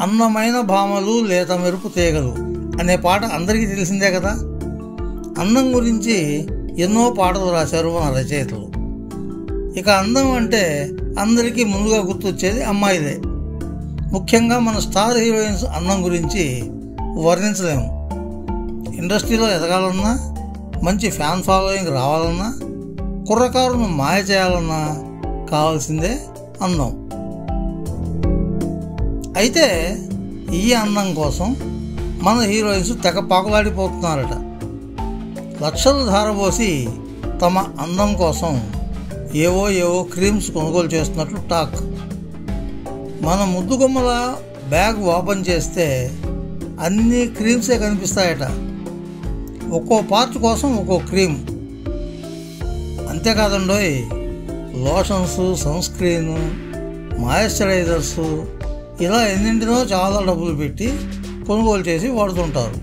అందమైన భామలు లేత మెరుపు తీగలు అనే పాట అందరికీ తెలిసిందే కదా. అందం గురించి ఎన్నో పాటలు రాశారు మన రచయితలు. ఇక అందం అంటే అందరికీ ముందుగా గుర్తొచ్చేది అమ్మాయిలే. ముఖ్యంగా మన స్టార్ హీరోయిన్స్ అందం గురించి వర్ణించలేము. ఇండస్ట్రీలో ఎదగాలన్నా, మంచి ఫ్యాన్ ఫాలోయింగ్ రావాలన్నా, కుర్రకారును మాయ చేయాలన్నా కావాల్సిందే అందం. అయితే ఈ అందం కోసం మన హీరోయిన్స్ తెగ పాకులాడిపోతున్నారట. లక్షలు ధారపోసి తమ అందం కోసం ఏవో క్రీమ్స్ కొనుగోలు చేస్తున్నట్లు టాక్. మన ముద్దుగుమ్మల బ్యాగ్ ఓపెన్ చేస్తే అన్ని క్రీమ్సే కనిపిస్తాయట. ఒక్కో పార్ట్ కోసం ఒక్కో క్రీమ్. అంతేకాదండోయ్, లోషన్స్, సన్ స్క్రీన్, మాయిశ్చరైజర్స్ ఇలా ఎన్నింటినో చాలా డబ్బులు పెట్టి కొనుగోలు చేసి వాడుతుంటారు.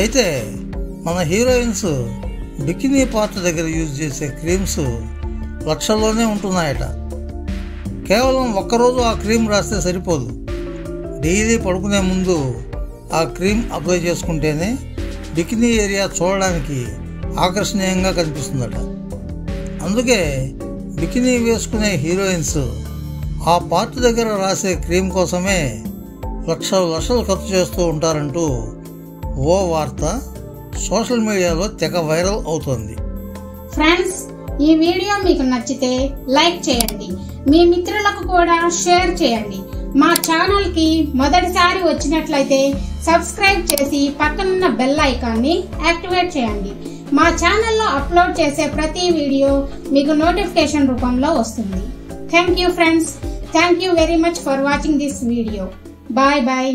అయితే మన హీరోయిన్స్ బికినీ పార్ట్ దగ్గర యూజ్ చేసే క్రీమ్స్ లక్షల్లోనే ఉంటున్నాయట. కేవలం ఒక్కరోజు ఆ క్రీమ్ రాస్తే సరిపోదు. డైలీ పడుకునే ముందు ఆ క్రీమ్ అప్లై చేసుకుంటేనే బికినీ ఏరియా చూడడానికి ఆకర్షణీయంగా కనిపిస్తుందట. అందుకే బికినీ వేసుకునే హీరోయిన్స్ ఆ పార్ట్ దగ్గర రాసే క్రీమ్ కోసమే లక్షలు ఖర్చు చేస్తూ ఉంటారంటూ ఓ వార్త సోషల్ మీడియాలో తెగ వైరల్ అవుతోంది. ఫ్రెండ్స్, ఈ వీడియో మీకు నచ్చితే లైక్ చేయండి, మీ మిత్రులకు కూడా షేర్ చేయండి. మా ఛానల్ కి మొదటిసారి వచ్చినట్లయితే సబ్స్క్రైబ్ చేసి పక్కనున్న బెల్ ఐకాన్ని యాక్టివేట్ చేయండి. మా ఛానల్లో అప్లోడ్ చేసే ప్రతి వీడియో మీకు నోటిఫికేషన్ రూపంలో వస్తుంది. Thank you friends. Thank you very much for watching this video. Bye bye.